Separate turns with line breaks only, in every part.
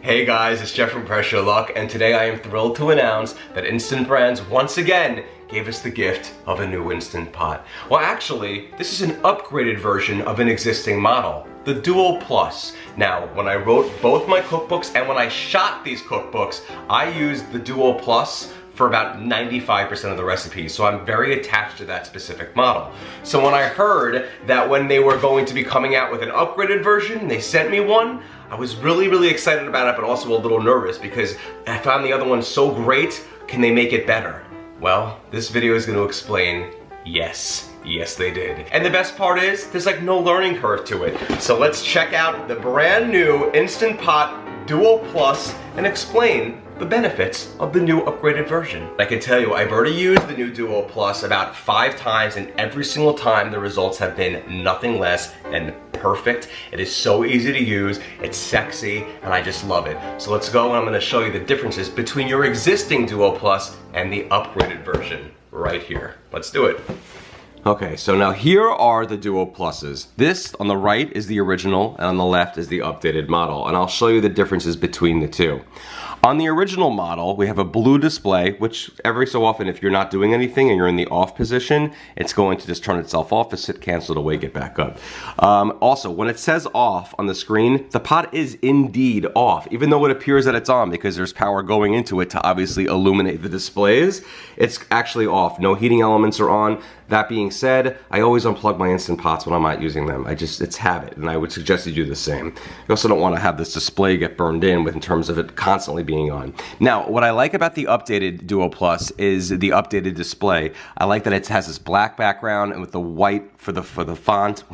Hey guys, it's Jeff from Pressure Luck, and today I am thrilled to announce that Instant Brands once again gave us the gift of a new Instant Pot. Well, actually, this is an upgraded version of an existing model, the Duo Plus. Now, when I wrote both my cookbooks and when I shot these cookbooks, I used the Duo Plus for about 95% of the recipes, so I'm very attached to that specific model. So when I heard that when they were going to be coming out with an upgraded version, they sent me one, I was really excited about it, but also a little nervous because I found the other one so great. Can they make it better? Well, this video is going to explain yes they did. And the best part is, there's like no learning curve to it. So let's check out the brand new Instant Pot Duo Plus and explain the benefits of the new upgraded version. I can tell you, I've already used the new Duo Plus about 5 times, and every single time the results have been nothing less than perfect. It is so easy to use, it's sexy, and I just love it. So let's go, and I'm gonna show you the differences between your existing Duo Plus and the upgraded version right here. Let's do it. Okay, so now here are the Duo Pluses. This on the right is the original, and on the left is the updated model, and I'll show you the differences between the two. On the original model, we have a blue display, which every so often, if you're not doing anything and you're in the off position, it's going to just turn itself off, just hit cancel to wake it back up. Also, when it says off on the screen, the pot is indeed off, even though it appears that it's on because there's power going into it to obviously illuminate the displays. It's actually off. No heating elements are on. That being said, I always unplug my Instant Pots when I'm not using them. It's habit, and I would suggest you do the same. You also don't want to have this display get burned in in terms of it constantly being on. Now, what I like about the updated Duo Plus is the updated display. I like that it has this black background and with the white for the font,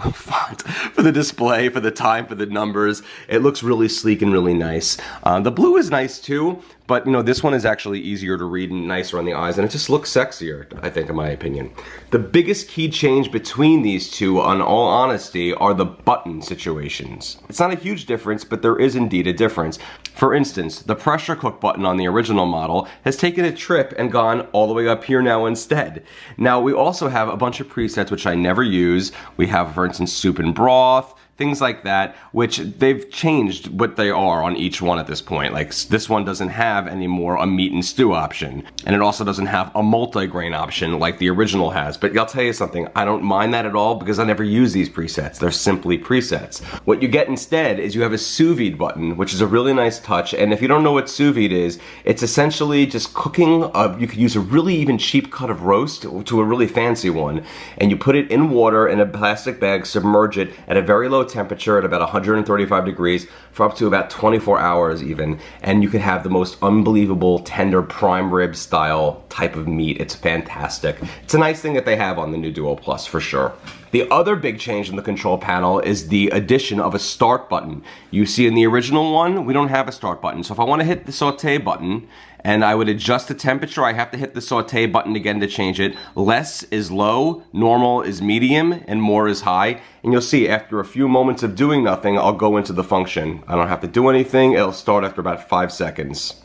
for the display, for the time, for the numbers. It looks really sleek and really nice. The blue is nice too, but you know, this one is actually easier to read and nicer on the eyes, and it just looks sexier, I think, in my opinion. The biggest key change between these two, in all honesty, are the button situations. It's not a huge difference, but there is indeed a difference. For instance, the pressure cook button on the original model has taken a trip and gone all the way up here now instead. Now, we also have a bunch of presets which I never use. We have, for instance, soup and broth, things like that, which they've changed what they are on each one at this point. Like, this one doesn't have anymore a meat and stew option, and it also doesn't have a multi-grain option like the original has. But I'll tell you something, I don't mind that at all because I never use these presets. They're simply presets. What you get instead is you have a sous vide button, which is a really nice touch, and if you don't know what sous vide is, it's essentially just cooking. You could use a really even cheap cut of roast to a really fancy one, and you put it in water in a plastic bag, submerge it at a very low temperature at about 135 degrees for up to about 24 hours even, and you can have the most unbelievable tender prime rib style type of meat. It's fantastic. It's a nice thing that they have on the new Duo Plus for sure. The other big change in the control panel is the addition of a start button. You see in the original one, we don't have a start button. So if I want to hit the Sauté button and I would adjust the temperature, I have to hit the Sauté button again to change it. Less is low, normal is medium, and more is high. And you'll see after a few moments of doing nothing, I'll go into the function. I don't have to do anything. It'll start after about 5 seconds.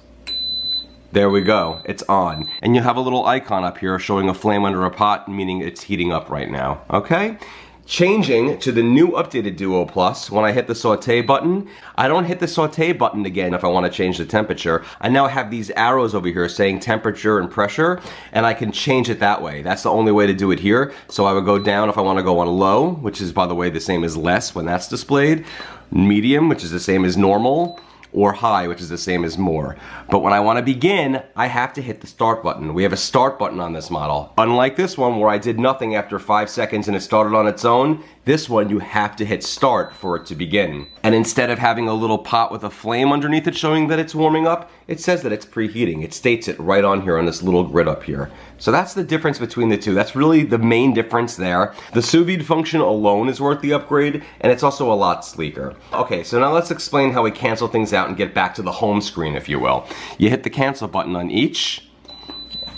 There we go, it's on. And you have a little icon up here showing a flame under a pot, meaning it's heating up right now, okay? Changing to the new updated Duo Plus, when I hit the Sauté button, I don't hit the Sauté button again if I want to change the temperature. I now have these arrows over here saying temperature and pressure, and I can change it that way. That's the only way to do it here. So I would go down if I want to go on low, which is, by the way, the same as less when that's displayed, medium, which is the same as normal, or high, which is the same as more. But when I want to begin, I have to hit the start button. We have a start button on this model. Unlike this one where I did nothing after 5 seconds and it started on its own, this one you have to hit start for it to begin. And instead of having a little pot with a flame underneath it showing that it's warming up, it says that it's preheating. It states it right on here on this little grid up here. So that's the difference between the two. That's really the main difference there. The sous vide function alone is worth the upgrade, and it's also a lot sleeker. Okay, so now let's explain how we cancel things out and get back to the home screen, if you will. You hit the cancel button on each,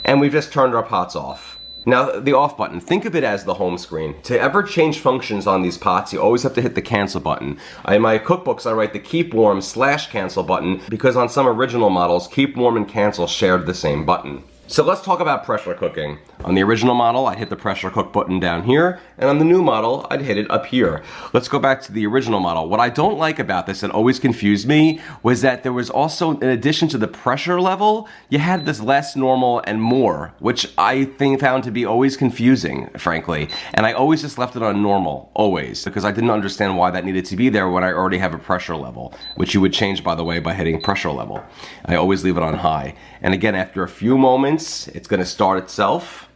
and we've just turned our pots off. Now, the off button, think of it as the home screen. To ever change functions on these pots, you always have to hit the cancel button. In my cookbooks, I write the keep warm / cancel button because on some original models, keep warm and cancel shared the same button. So let's talk about pressure cooking. On the original model, I'd hit the pressure cook button down here, and on the new model, I'd hit it up here. Let's go back to the original model. What I don't like about this that always confused me was that there was also, in addition to the pressure level, you had this less, normal, and more, which I found to be always confusing, frankly. And I always just left it on normal, always, because I didn't understand why that needed to be there when I already have a pressure level, which you would change, by the way, by hitting pressure level. I always leave it on high. And again, after a few moments, it's going to start itself.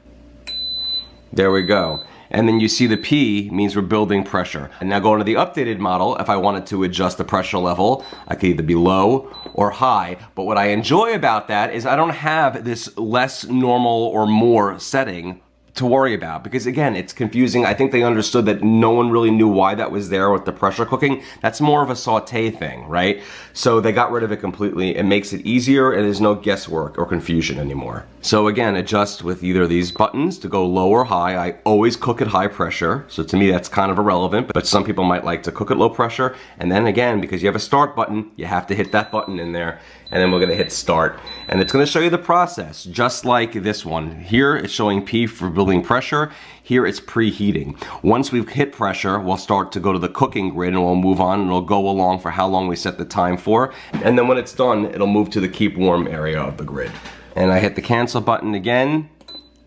There we go. And then you see the P means we're building pressure. And now going to the updated model, if I wanted to adjust the pressure level, I could either be low or high. But what I enjoy about that is I don't have this less, normal, or more setting to worry about, because again, it's confusing. I think they understood that no one really knew why that was there with the pressure cooking. That's more of a Sauté thing, right? So they got rid of it completely. It makes it easier and there's no guesswork or confusion anymore. So again, adjust with either of these buttons to go low or high. I always cook at high pressure, so to me that's kind of irrelevant, but some people might like to cook at low pressure. And then again, because you have a start button, you have to hit that button in there, and then we're gonna hit start. And it's gonna show you the process, just like this one. Here it's showing P for building pressure. Here it's preheating. Once we've hit pressure, we'll start to go to the cooking grid and we'll move on and it'll go along for how long we set the time for. And then when it's done, it'll move to the keep warm area of the grid. And I hit the cancel button again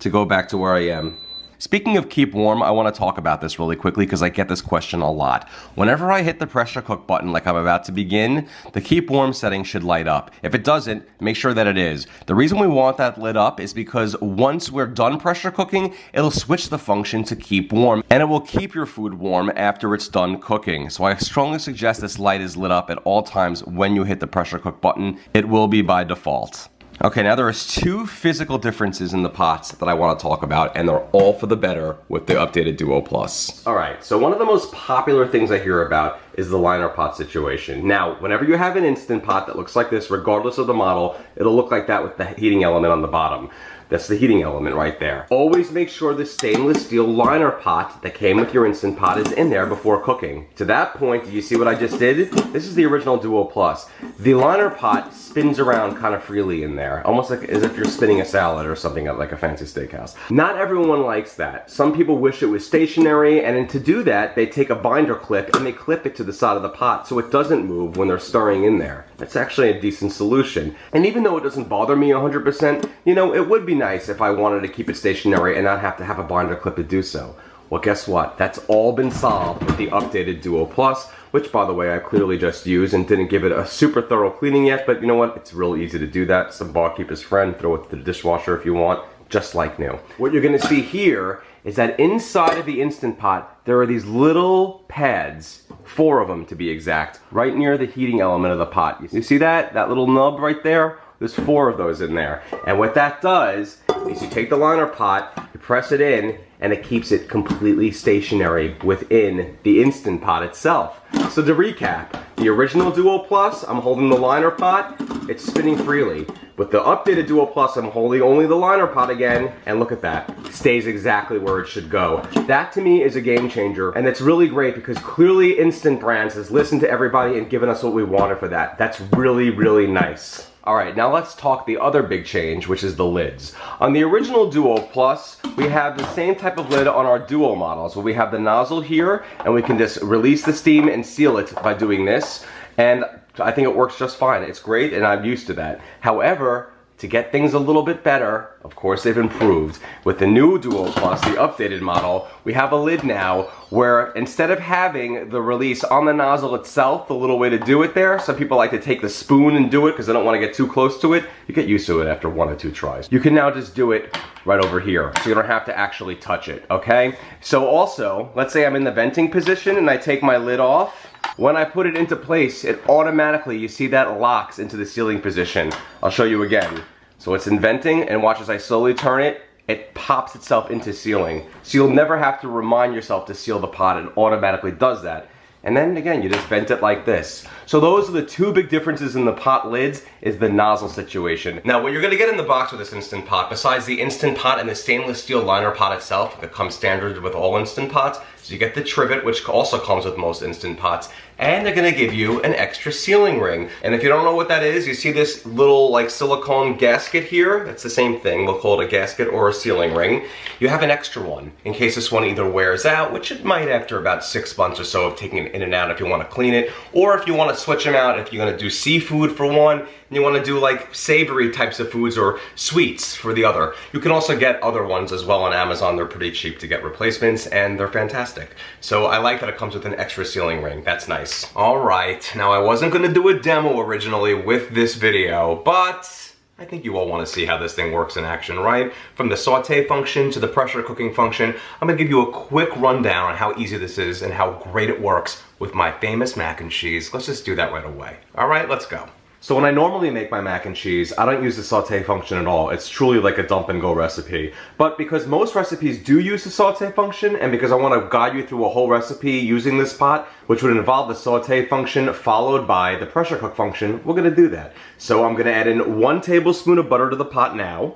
to go back to where I am. Speaking of keep warm, I want to talk about this really quickly because I get this question a lot. Whenever I hit the pressure cook button like I'm about to begin, the keep warm setting should light up. If it doesn't, make sure that it is. The reason we want that lit up is because once we're done pressure cooking, it'll switch the function to keep warm and it will keep your food warm after it's done cooking. So I strongly suggest this light is lit up at all times when you hit the pressure cook button. It will be by default. Okay, now there is two physical differences in the pots that I want to talk about, and they're all for the better with the updated Duo Plus. All right, so one of the most popular things I hear about is the liner pot situation. Now, whenever you have an Instant Pot that looks like this, regardless of the model, it'll look like that with the heating element on the bottom. That's the heating element right there. Always make sure the stainless steel liner pot that came with your Instant Pot is in there before cooking. To that point, do you see what I just did? This is the original Duo Plus. The liner pot spins around kind of freely in there, almost like as if you're spinning a salad or something at like a fancy steakhouse. Not everyone likes that. Some people wish it was stationary, and to do that, they take a binder clip and they clip it to the side of the pot so it doesn't move when they're stirring in there. That's actually a decent solution. And even though it doesn't bother me 100%, you know, it would be nice if I wanted to keep it stationary and not have to have a binder clip to do so. Well, guess what? That's all been solved with the updated Duo Plus, which, by the way, I clearly just used and didn't give it a super thorough cleaning yet, but you know what? It's real easy to do that. Some barkeeper's friend, throw it to the dishwasher if you want, just like new. What you're gonna see here is that inside of the Instant Pot, there are these little pads, 4 of them to be exact, right near the heating element of the pot. You see that? That little nub right there? There's 4 of those in there. And what that does is you take the liner pot, you press it in, and it keeps it completely stationary within the Instant Pot itself. So to recap, the original Duo Plus, I'm holding the liner pot, it's spinning freely. With the updated Duo Plus, I'm holding only the liner pot again, and look at that. It stays exactly where it should go. That to me is a game changer, and it's really great because clearly Instant Brands has listened to everybody and given us what we wanted for that. That's really, really nice. Alright, now let's talk the other big change, which is the lids. On the original Duo Plus, we have the same type of lid on our Duo models, where we have the nozzle here, and we can just release the steam and seal it by doing this. And I think it works just fine. It's great, and I'm used to that. However, to get things a little bit better, of course they've improved. With the new Duo Plus, the updated model, we have a lid now where instead of having the release on the nozzle itself, the little way to do it there, some people like to take the spoon and do it because they don't want to get too close to it. You get used to it after 1 or 2 tries. You can now just do it right over here, so you don't have to actually touch it, okay? So also, let's say I'm in the venting position and I take my lid off. When I put it into place, it automatically, you see that, locks into the sealing position. I'll show you again. So it's in venting, and watch as I slowly turn it, it pops itself into sealing. So you'll never have to remind yourself to seal the pot, it automatically does that. And then again, you just vent it like this. So those are the 2 big differences in the pot lids, is the nozzle situation. Now what you're gonna get in the box with this Instant Pot, besides the Instant Pot and the stainless steel liner pot itself that comes standard with all Instant Pots, So you get the trivet, which also comes with most Instant Pots, and they're gonna give you an extra sealing ring. And if you don't know what that is, you see this little like silicone gasket here? That's the same thing. We'll call it a gasket or a sealing ring. You have an extra one in case this one either wears out, which it might after about 6 months or so of taking it in and out if you want to clean it, or if you want to switch them out, if you're going to do seafood for one, and you want to do like savory types of foods or sweets for the other. You can also get other ones as well on Amazon. They're pretty cheap to get replacements and they're fantastic. So I like that it comes with an extra sealing ring. That's nice. Alright, now I wasn't going to do a demo originally with this video, but I think you all want to see how this thing works in action, right? From the saute function to the pressure cooking function, I'm going to give you a quick rundown on how easy this is and how great it works with my famous mac and cheese. Let's just do that right away. Alright, let's go. So when I normally make my mac and cheese, I don't use the saute function at all. It's truly like a dump and go recipe. But because most recipes do use the saute function, and because I want to guide you through a whole recipe using this pot, which would involve the saute function followed by the pressure cook function, we're gonna do that. So I'm gonna add in 1 tablespoon of butter to the pot now.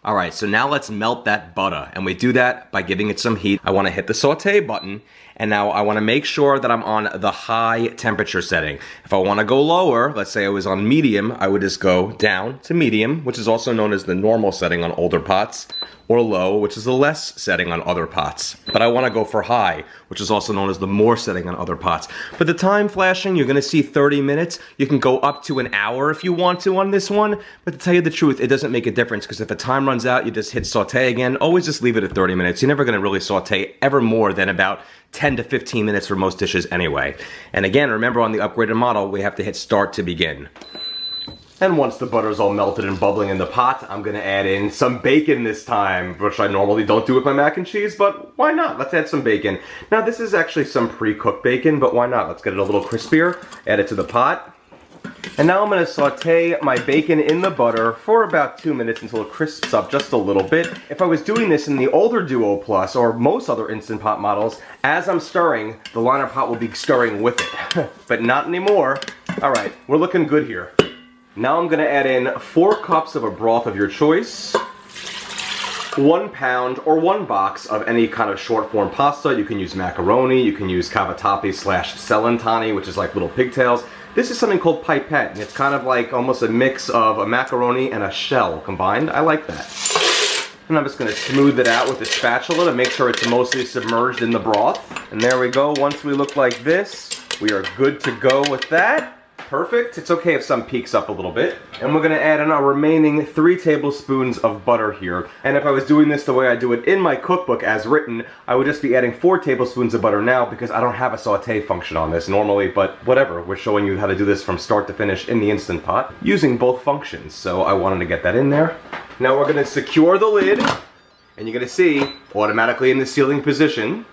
Alright, so now let's melt that butter, and we do that by giving it some heat. I want to hit the saute button, and now I want to make sure that I'm on the high temperature setting. If I want to go lower, let's say I was on medium, I would just go down to medium, which is also known as the normal setting on older pots, or low, which is the less setting on other pots. But I want to go for high, which is also known as the more setting on other pots. But the time flashing, you're going to see 30 minutes. You can go up to an hour if you want to on this one. But to tell you the truth, it doesn't make a difference because if the time runs out, you just hit saute again. Always just leave it at 30 minutes. You're never going to really saute ever more than about 10 to 15 minutes for most dishes anyway. And again, remember on the upgraded model, we have to hit start to begin. And once the butter's all melted and bubbling in the pot, I'm gonna add in some bacon this time, which I normally don't do with my mac and cheese, but why not? Let's add some bacon. Now this is actually some pre-cooked bacon, but why not? Let's get it a little crispier, add it to the pot. And now I'm gonna saute my bacon in the butter for about 2 minutes until it crisps up just a little bit. If I was doing this in the older Duo Plus, or most other Instant Pot models, as I'm stirring, the liner pot will be stirring with it. But not anymore. Alright, we're looking good here. Now I'm going to add in 4 cups of a broth of your choice, 1 pound or 1 box of any kind of short form pasta. You can use macaroni, you can use cavatappi / celentani, which is like little pigtails. This is something called pipette, and it's kind of like almost a mix of a macaroni and a shell combined. I like that. And I'm just going to smooth it out with a spatula to make sure it's mostly submerged in the broth. And there we go. Once we look like this, we are good to go with that. Perfect. It's okay if some peaks up a little bit. And we're going to add in our remaining 3 tablespoons of butter here. And if I was doing this the way I do it in my cookbook as written, I would just be adding 4 tablespoons of butter now because I don't have a saute function on this normally, but whatever. We're showing you how to do this from start to finish in the Instant Pot using both functions. So I wanted to get that in there. Now we're going to secure the lid, and you're going to see automatically in the sealing position.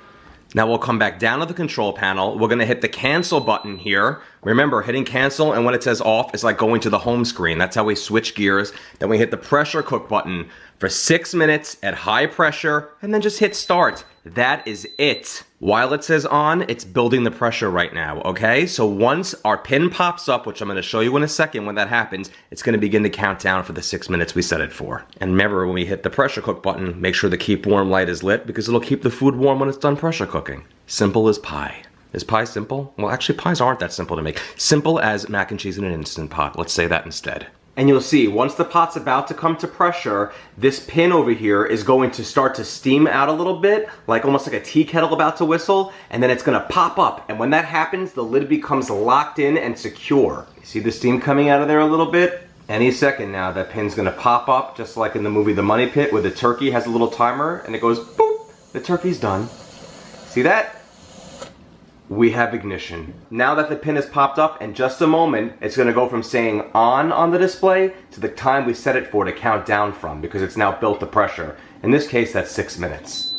Now we'll come back down to the control panel. We're gonna hit the cancel button here. Remember, hitting cancel and when it says off, it's like going to the home screen. That's how we switch gears. Then we hit the pressure cook button for 6 minutes at high pressure and then just hit start. That is it. While it says on, it's building the pressure right now, okay? So once our pin pops up, which I'm gonna show you in a second when that happens, it's gonna begin to count down for the 6 minutes we set it for. And remember, when we hit the pressure cook button, make sure the keep warm light is lit because it'll keep the food warm when it's done pressure cooking. Simple as pie. Is pie simple? Well, actually, pies aren't that simple to make. Simple as mac and cheese in an Instant Pot. Let's say that instead. And you'll see, once the pot's about to come to pressure, this pin over here is going to start to steam out a little bit, like almost like a tea kettle about to whistle, and then it's gonna pop up. And when that happens, the lid becomes locked in and secure. You see the steam coming out of there a little bit? Any second now, that pin's gonna pop up, just like in the movie The Money Pit, where the turkey has a little timer, and it goes boop, the turkey's done. See that? We have ignition. Now that the pin has popped up, in just a moment, it's gonna go from saying on the display to the time we set it for to count down from, because it's now built the pressure. In this case, that's 6 minutes.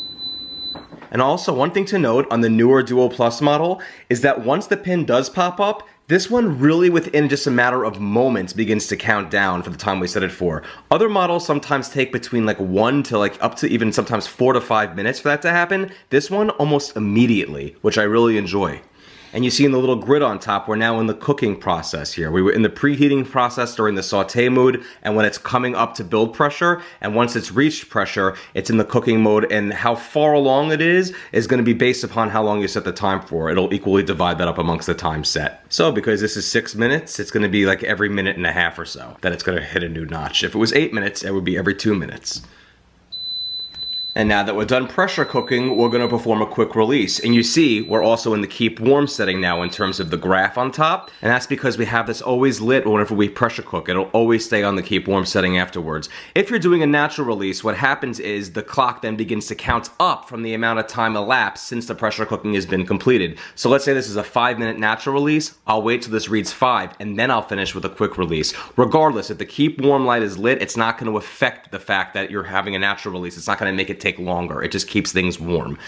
And also, one thing to note on the newer Duo Plus model is that once the pin does pop up, this one really within just a matter of moments begins to count down for the time we set it for. Other models sometimes take between like 1 to like up to even sometimes 4 to 5 minutes for that to happen. This one almost immediately, which I really enjoy. And you see in the little grid on top, we're now in the cooking process here. We were in the preheating process during the saute mode, and when it's coming up to build pressure, and once it's reached pressure, it's in the cooking mode, and how far along it is going to be based upon how long you set the time for. It'll equally divide that up amongst the time set. So because this is 6 minutes, it's going to be like every minute and a half or so that it's going to hit a new notch. If it was 8 minutes, it would be every 2 minutes. And now that we're done pressure cooking, we're gonna perform a quick release. And you see, we're also in the keep warm setting now in terms of the graph on top. And that's because we have this always lit whenever we pressure cook. It'll always stay on the keep warm setting afterwards. If you're doing a natural release, what happens is the clock then begins to count up from the amount of time elapsed since the pressure cooking has been completed. So let's say this is a 5-minute natural release. I'll wait till this reads 5, and then I'll finish with a quick release. Regardless, if the keep warm light is lit, it's not gonna affect the fact that you're having a natural release. It's not gonna make it take longer. It just keeps things warm.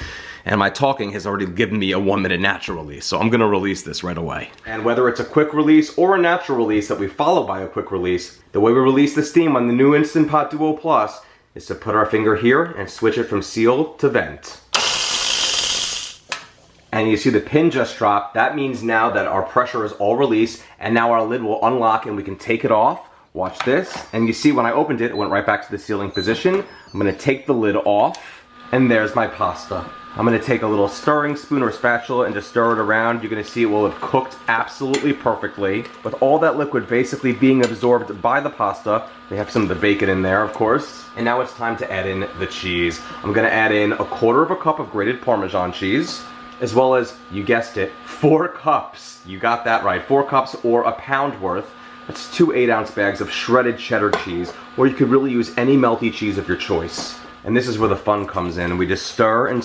And my talking has already given me a 1-minute natural release, so I'm gonna release this right away. And whether it's a quick release or a natural release that we follow by a quick release, the way we release the steam on the new Instant Pot Duo Plus is to put our finger here and switch it from seal to vent. And you see the pin just dropped. That means now that our pressure is all released, and now our lid will unlock and we can take it off. Watch this, and you see when I opened it, it went right back to the sealing position. I'm gonna take the lid off, and there's my pasta. I'm gonna take a little stirring spoon or spatula and just stir it around. You're gonna see it will have cooked absolutely perfectly, with all that liquid basically being absorbed by the pasta. We have some of the bacon in there, of course. And now it's time to add in the cheese. I'm gonna add in 1/4 cup of grated Parmesan cheese, as well as, you guessed it, 4 cups. You got that right, 4 cups or a pound worth. That's 2 8-ounce bags of shredded cheddar cheese, or you could really use any melty cheese of your choice. And this is where the fun comes in. We just stir and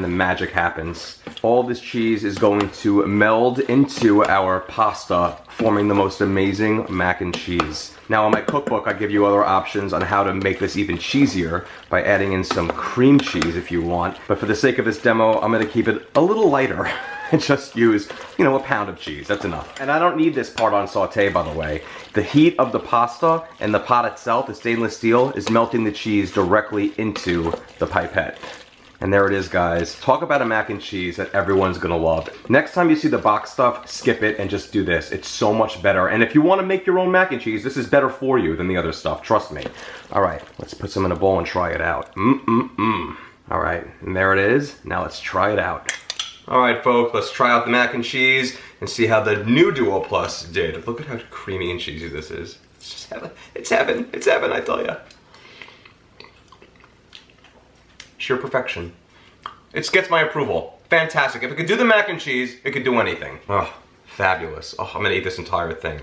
the magic happens. All this cheese is going to meld into our pasta, forming the most amazing mac and cheese. Now in my cookbook, I give you other options on how to make this even cheesier by adding in some cream cheese if you want. But for the sake of this demo, I'm gonna keep it a little lighter and just use, you know, a pound of cheese. That's enough. And I don't need this part on saute, by the way. The heat of the pasta and the pot itself, the stainless steel, is melting the cheese directly into the pipette. And there it is, guys. Talk about a mac and cheese that everyone's gonna love. Next time you see the box stuff, skip it and just do this. It's so much better. And if you wanna make your own mac and cheese, this is better for you than the other stuff, trust me. All right, let's put some in a bowl and try it out. All right, and there it is. Now let's try it out. All right, folks, let's try out the mac and cheese and see how the new Duo Plus did. Look at how creamy and cheesy this is. It's just heaven. It's heaven. It's heaven, I tell ya. Sheer perfection. It gets my approval. Fantastic. If it could do the mac and cheese, it could do anything. Oh, fabulous. Oh, I'm gonna eat this entire thing.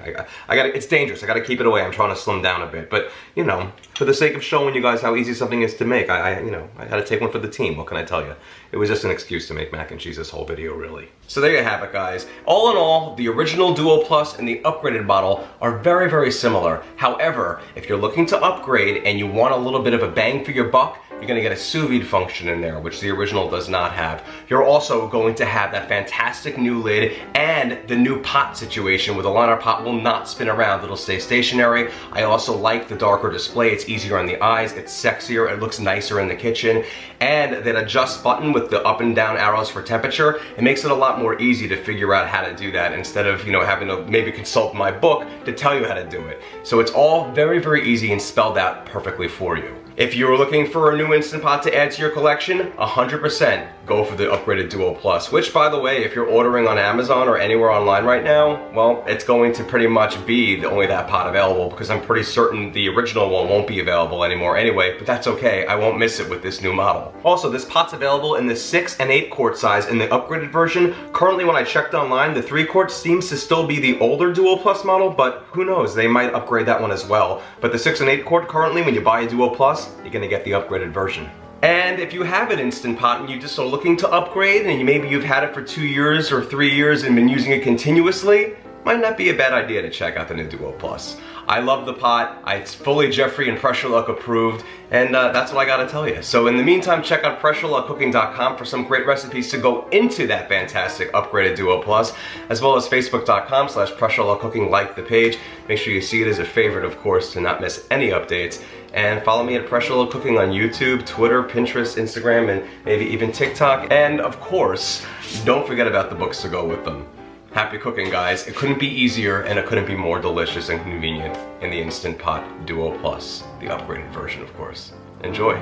I gotta, it's dangerous. I gotta keep it away. I'm trying to slim down a bit. But, you know, for the sake of showing you guys how easy something is to make, you know, I gotta take one for the team. What can I tell you? It was just an excuse to make mac and cheese this whole video, really. So there you have it, guys. All in all, the original Duo Plus and the upgraded model are very, very similar. However, if you're looking to upgrade and you want a little bit of a bang for your buck, you're gonna get a sous vide function in there, which the original does not have. You're also going to have that fantastic new lid and the new pot situation where the liner pot will not spin around, it'll stay stationary. I also like the darker display, it's easier on the eyes, it's sexier, it looks nicer in the kitchen. And that adjust button with the up and down arrows for temperature, it makes it a lot more easy to figure out how to do that instead of, you know, having to maybe consult my book to tell you how to do it. So it's all very, very easy and spelled out perfectly for you. If you're looking for a new Instant Pot to add to your collection, 100% go for the upgraded Duo Plus, which, by the way, if you're ordering on Amazon or anywhere online right now, well, it's going to pretty much be only that pot available because I'm pretty certain the original one won't be available anymore anyway, but that's okay. I won't miss it with this new model. Also, this pot's available in the 6 and 8 quart size in the upgraded version. Currently, when I checked online, the 3 quart seems to still be the older Duo Plus model, but who knows, they might upgrade that one as well. But the 6 and 8 quart currently, when you buy a Duo Plus, you're gonna get the upgraded version. And if you have an Instant Pot and you just are looking to upgrade and maybe you've had it for 2 years or 3 years and been using it continuously, might not be a bad idea to check out the new Duo Plus. I love the pot, it's fully Jeffrey and Pressure Luck approved, and that's what I gotta tell you. So in the meantime, check out PressureLuckCooking.com for some great recipes to go into that fantastic upgraded Duo Plus, as well as Facebook.com/PressureLuckCooking. Like the page. Make sure you see it as a favorite, of course, to not miss any updates. And follow me at Pressure Little Cooking on YouTube, Twitter, Pinterest, Instagram, and maybe even TikTok. And of course, don't forget about the books to go with them. Happy cooking, guys. It couldn't be easier and it couldn't be more delicious and convenient in the Instant Pot Duo Plus, the upgraded version, of course. Enjoy.